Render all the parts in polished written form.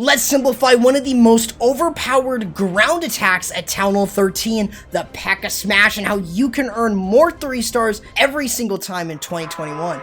Let's simplify one of the most overpowered ground attacks at Town Hall 13, the Pekka Smash, and how you can earn more 3 stars every single time in 2021.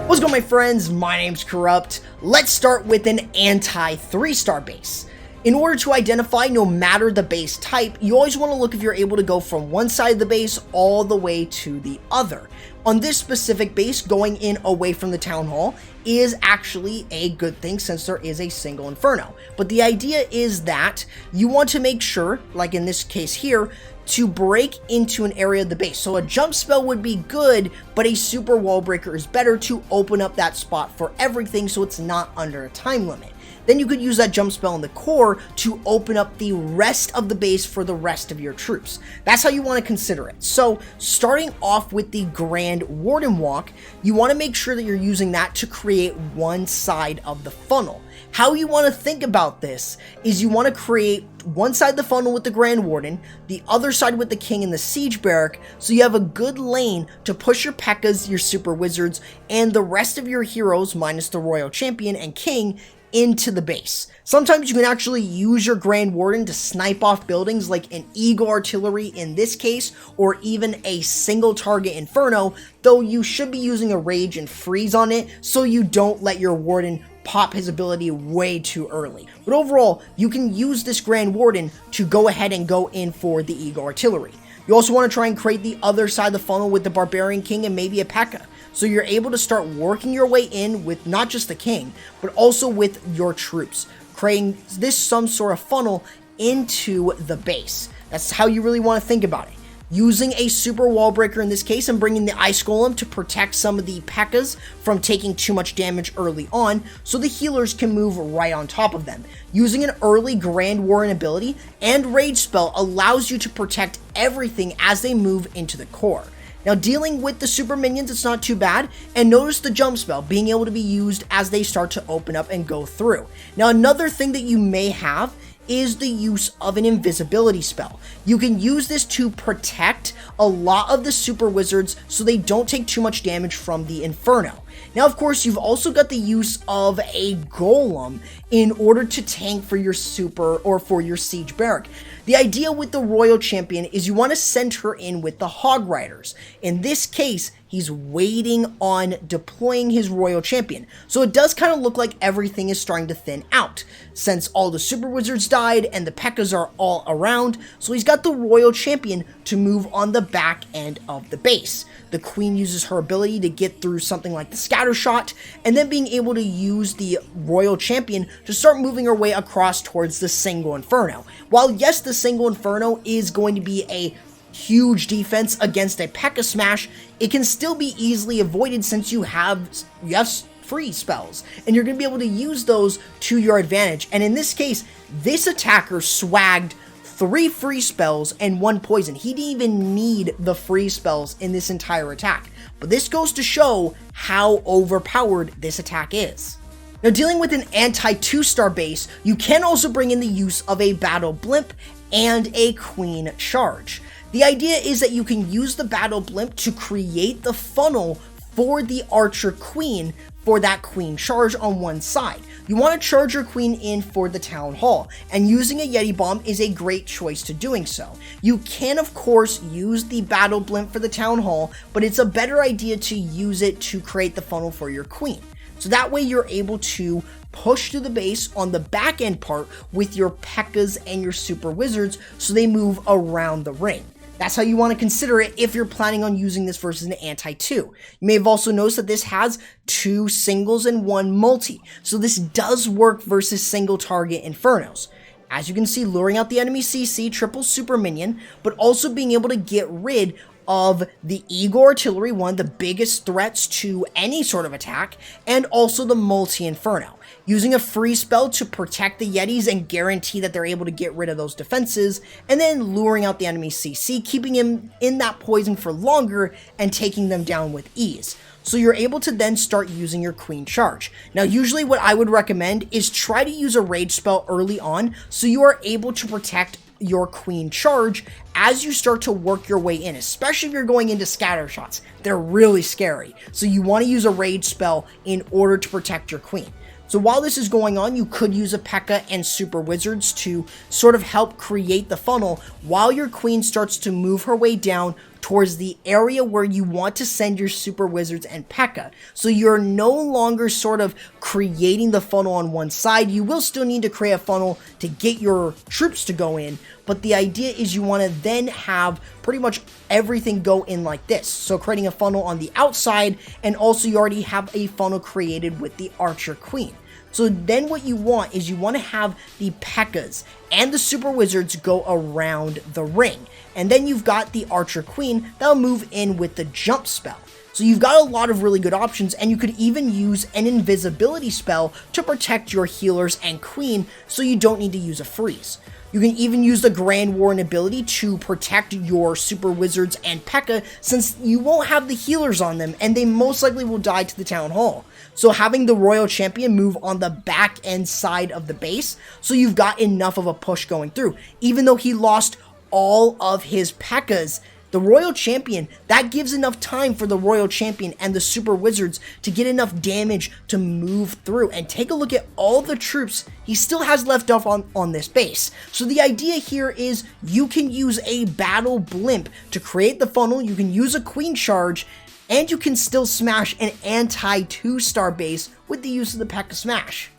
What's going on, my friends? My name's Corrupt. Let's start with an anti-3-star base. In order to identify no matter the base type, you always want to look if you're able to go from one side of the base all the way to the other. On this specific base, going in away from the town hall is actually a good thing since there is a single Inferno. But the idea is that you want to make sure, like in this case here, to break into an area of the base. So a jump spell would be good, but a super wall breaker is better to open up that spot for everything so it's not under a time limit. Then you could use that jump spell in the core to open up the rest of the base for the rest of your troops. That's how you want to consider it. So starting off with the Grand Warden walk, you want to make sure that you're using that to create one side of the funnel. How you want to think about this is you want to create one side of the funnel with the Grand Warden, the other side with the King and the Siege Barrack, so you have a good lane to push your Pekkas, your Super Wizards, and the rest of your heroes, minus the Royal Champion and King, into the base. Sometimes you can actually use your Grand Warden to snipe off buildings like an Eagle Artillery in this case, or even a single target Inferno, though you should be using a Rage and Freeze on it so you don't let your Warden pop his ability way too early. But overall, you can use this Grand Warden to go ahead and go in for the Eagle Artillery. You also want to try and create the other side of the funnel with the Barbarian King and maybe a Pekka. So you're able to start working your way in with not just the King, but also with your troops, creating this some sort of funnel into the base. That's how you really want to think about it. Using a super wall breaker in this case and bringing the Ice Golem to protect some of the Pekkas from taking too much damage early on so the healers can move right on top of them. Using an early Grand Warden ability and Rage spell allows you to protect everything as they move into the core. Now, dealing with the super minions, it's not too bad, and notice the jump spell being able to be used as they start to open up and go through. Now, another thing that you may have is the use of an invisibility spell. You can use this to protect a lot of the super wizards so they don't take too much damage from the Inferno. Now, of course, you've also got the use of a golem in order to tank for your super or for your siege barrack. The idea with the Royal Champion is you want to send her in with the Hog Riders. In this case, he's waiting on deploying his Royal Champion. So it does kind of look like everything is starting to thin out, since all the Super Wizards died and the Pekkas are all around. So he's got the Royal Champion to move on the back end of the base. The Queen uses her ability to get through something like the Scatter Shot, and then being able to use the Royal Champion to start moving her way across towards the single Inferno. While yes, the single Inferno is going to be a huge defense against a Pekka Smash, it can still be easily avoided since you have, yes, free spells, and you're going to be able to use those to your advantage. And in this case, this attacker swagged 3 free spells and 1 poison. He didn't even need the free spells in this entire attack. But this goes to show how overpowered this attack is. Now, dealing with an anti-2-star base, you can also bring in the use of a Battle Blimp and a Queen Charge. The idea is that you can use the Battle Blimp to create the funnel for the Archer Queen for that Queen Charge on one side. You want to charge your Queen in for the Town Hall, and using a Yeti Bomb is a great choice to doing so. You can, of course, use the Battle Blimp for the Town Hall, but it's a better idea to use it to create the funnel for your Queen. So that way you're able to push through the base on the back end part with your Pekkas and your Super Wizards so they move around the ring. That's how you want to consider it if you're planning on using this versus an anti-2. You may have also noticed that this has 2 singles and 1 multi, so this does work versus single target Infernos. As you can see, luring out the enemy CC, triple super minion, but also being able to get rid of the Eagle Artillery, one of the biggest threats to any sort of attack, and also the multi-Inferno. Using a free spell to protect the Yetis and guarantee that they're able to get rid of those defenses, and then luring out the enemy CC, keeping him in that poison for longer and taking them down with ease. So you're able to then start using your Queen Charge. Now, usually what I would recommend is try to use a Rage spell early on so you are able to protect your queen charge as you start to work your way in, especially if you're going into scatter shots. They're really scary. So you want to use a rage spell in order to protect your queen. So while this is going on, you could use a Pekka and Super Wizards to sort of help create the funnel while your queen starts to move her way down towards the area where you want to send your Super Wizards and Pekka. So you're no longer sort of creating the funnel on one side. You will still need to create a funnel to get your troops to go in, but the idea is you want to then have pretty much everything go in like this. So creating a funnel on the outside, and also you already have a funnel created with the Archer Queen. So then what you want is you want to have the Pekkas and the Super Wizards go around the ring. And then you've got the Archer Queen that'll move in with the jump spell. So you've got a lot of really good options, and you could even use an invisibility spell to protect your healers and queen so you don't need to use a freeze. You can even use the Grand Warden ability to protect your Super Wizards and Pekka, since you won't have the healers on them and they most likely will die to the Town Hall. So having the Royal Champion move on the back end side of the base, so you've got enough of a push going through. Even though he lost all of his Pekkas, the Royal Champion, that gives enough time for the Royal Champion and the Super Wizards to get enough damage to move through. And take a look at all the troops he still has left off on this base. So the idea here is you can use a battle blimp to create the funnel, you can use a queen charge, and you can still smash an anti-2-star base with the use of the Pekka Smash.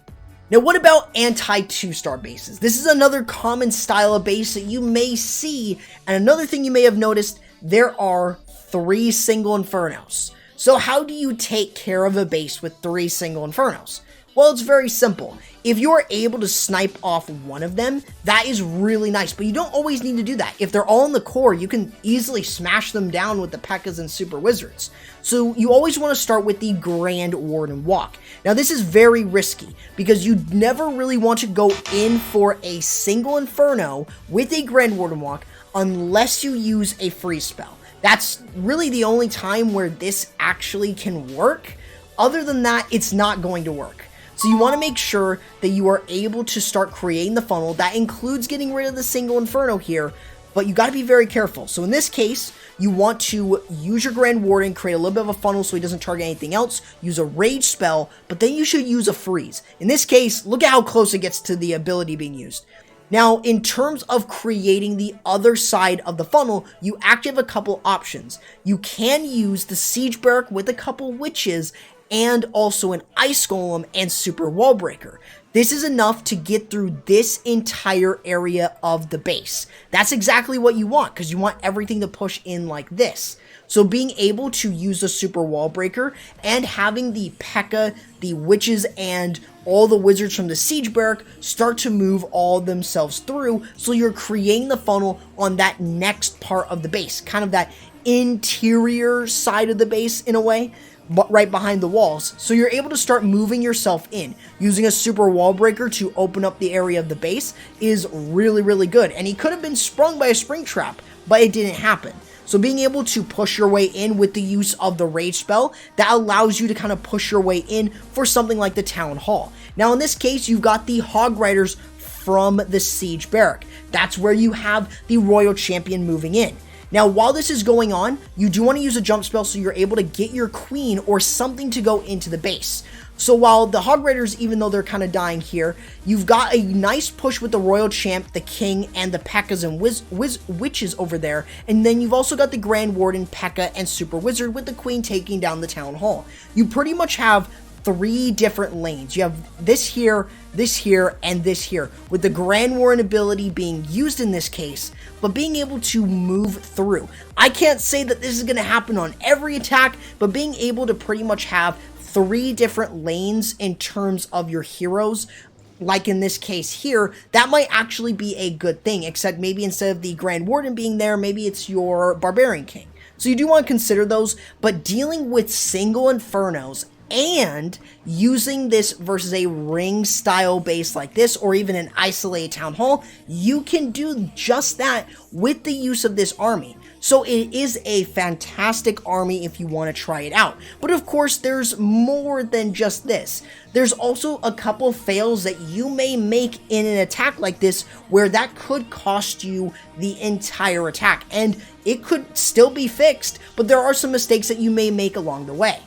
Now, what about anti-2-star bases? This is another common style of base that you may see, and another thing you may have noticed, there are 3 single Infernos. So how do you take care of a base with 3 single Infernos? Well, it's very simple. If you are able to snipe off one of them, that is really nice, but you don't always need to do that. If they're all in the core, you can easily smash them down with the Pekkas and Super Wizards. So you always want to start with the Grand Warden walk. Now this is very risky because you never really want to go in for a single Inferno with a Grand Warden walk unless you use a freeze spell. That's really the only time where this actually can work. Other than that, it's not going to work. So you want to make sure that you are able to start creating the funnel. That includes getting rid of the single Inferno here, but you got to be very careful. So in this case, you want to use your Grand Warden, create a little bit of a funnel so he doesn't target anything else, use a rage spell, but then you should use a freeze. In this case, look at how close it gets to the ability being used. Now, in terms of creating the other side of the funnel, you actually have a couple options. You can use the Siege Barrack with a couple witches, and also an Ice Golem and Super Wall Breaker. This is enough to get through this entire area of the base. That's exactly what you want, because you want everything to push in like this. So being able to use the Super Wall Breaker and having the Pekka, the Witches, and all the Wizards from the Siege Barrack start to move all themselves through, so you're creating the funnel on that next part of the base, kind of that interior side of the base in a way, right behind the walls. So you're able to start moving yourself in. Using a Super Wall Breaker to open up the area of the base is really, really good. And he could have been sprung by a spring trap, but it didn't happen. So being able to push your way in with the use of the rage spell, that allows you to kind of push your way in for something like the Town Hall. Now in this case, you've got the Hog Riders from the Siege Barrack. That's where you have the Royal Champion moving in. Now, while this is going on, you do want to use a jump spell so you're able to get your queen or something to go into the base. So while the Hog Raiders, even though they're kind of dying here, you've got a nice push with the Royal Champ, the King, and the Pekkas and Witches over there. And then you've also got the Grand Warden, Pekka, and Super Wizard with the Queen taking down the Town Hall. You pretty much have 3 different lanes. You have this here, and this here, with the Grand Warden ability being used in this case, but being able to move through. I can't say that this is going to happen on every attack, but being able to pretty much have 3 different lanes in terms of your heroes, like in this case here, that might actually be a good thing, except maybe instead of the Grand Warden being there, maybe it's your Barbarian King. So you do want to consider those, but dealing with single Infernos and using this versus a ring style base like this, or even an isolated Town Hall, you can do just that with the use of this army. So it is a fantastic army if you want to try it out. But of course, there's more than just this. There's also a couple fails that you may make in an attack like this where that could cost you the entire attack, and it could still be fixed, but there are some mistakes that you may make along the way.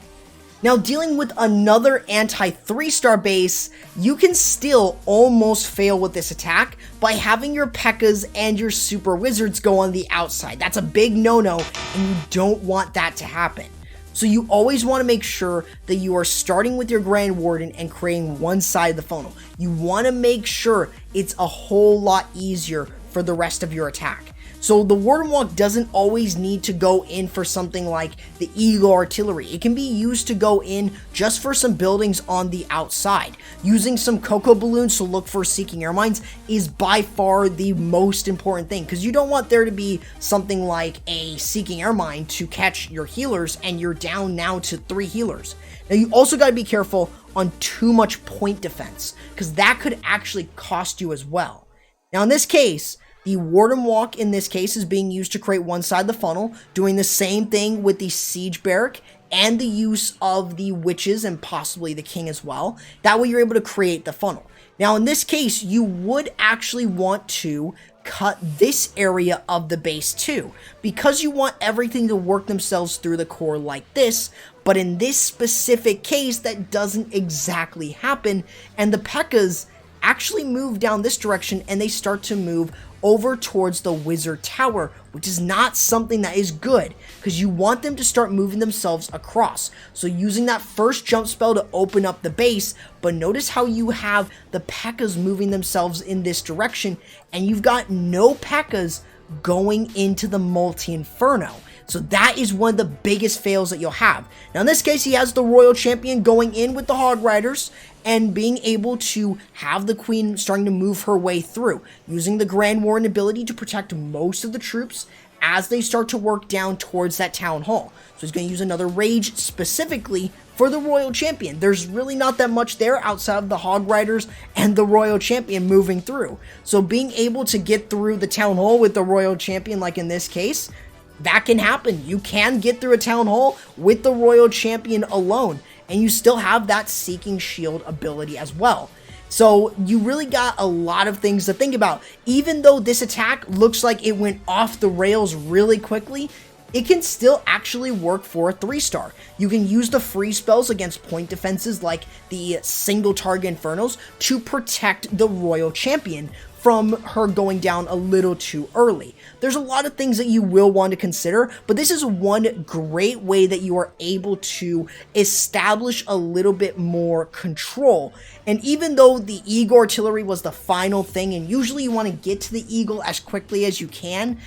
Now, dealing with another anti-3-star base, you can still almost fail with this attack by having your Pekkas and your Super Wizards go on the outside. That's a big no-no, and you don't want that to happen. So you always want to make sure that you are starting with your Grand Warden and creating one side of the funnel. You want to make sure it's a whole lot easier for the rest of your attack. So the Warden Walk doesn't always need to go in for something like the Eagle Artillery. It can be used to go in just for some buildings on the outside. Using some Cocoa Balloons to look for Seeking Air Mines is by far the most important thing, because you don't want there to be something like a Seeking Air Mine to catch your healers and you're down now to 3 healers. Now you also got to be careful on too much point defense, because that could actually cost you as well. Now in this case, the Warden Walk in this case is being used to create one side of the funnel, doing the same thing with the Siege Barrack and the use of the Witches and possibly the King as well. That way you're able to create the funnel. Now in this case, you would actually want to cut this area of the base too, because you want everything to work themselves through the core like this. But in this specific case, that doesn't exactly happen, and the Pekkas actually move down this direction and they start to move over towards the Wizard Tower, which is not something that is good, because you want them to start moving themselves across. So using that first jump spell to open up the base, but notice how you have the Pekkas moving themselves in this direction, and you've got no Pekkas going into the multi-Inferno. So that is one of the biggest fails that you'll have. Now in this case, he has the Royal Champion going in with the Hog Riders and being able to have the Queen starting to move her way through, using the Grand Warden ability to protect most of the troops as they start to work down towards that Town Hall. So he's going to use another Rage specifically for the Royal Champion. There's really not that much there outside of the Hog Riders and the Royal Champion moving through. So being able to get through the Town Hall with the Royal Champion, like in this case, that can happen. You can get through a Town Hall with the Royal Champion alone, and you still have that Seeking Shield ability as well. So you really got a lot of things to think about. Even though this attack looks like it went off the rails really quickly, it can still actually work for a 3-star. You can use the free spells against point defenses like the single target Infernos to protect the Royal Champion from her going down a little too early. There's a lot of things that you will want to consider, but this is one great way that you are able to establish a little bit more control. And even though the Eagle Artillery was the final thing, and usually you want to get to the Eagle as quickly as you can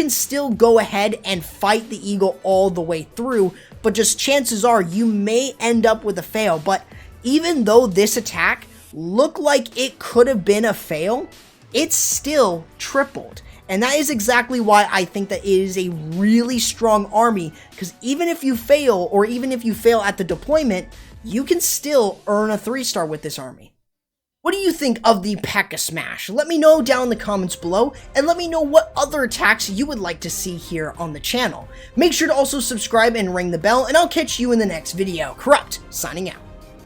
still go ahead and fight the Eagle all the way through, but just chances are you may end up with a fail. But even though this attack looked like it could have been a fail, it's still tripled. And that is exactly why I think that it is a really strong army, because even if you fail, or even if you fail at the deployment, you can still earn a 3-star with this army. What do you think of the Pekka Smash? Let me know down in the comments below, and let me know what other attacks you would like to see here on the channel. Make sure to also subscribe and ring the bell, and I'll catch you in the next video. Corrupt, signing out.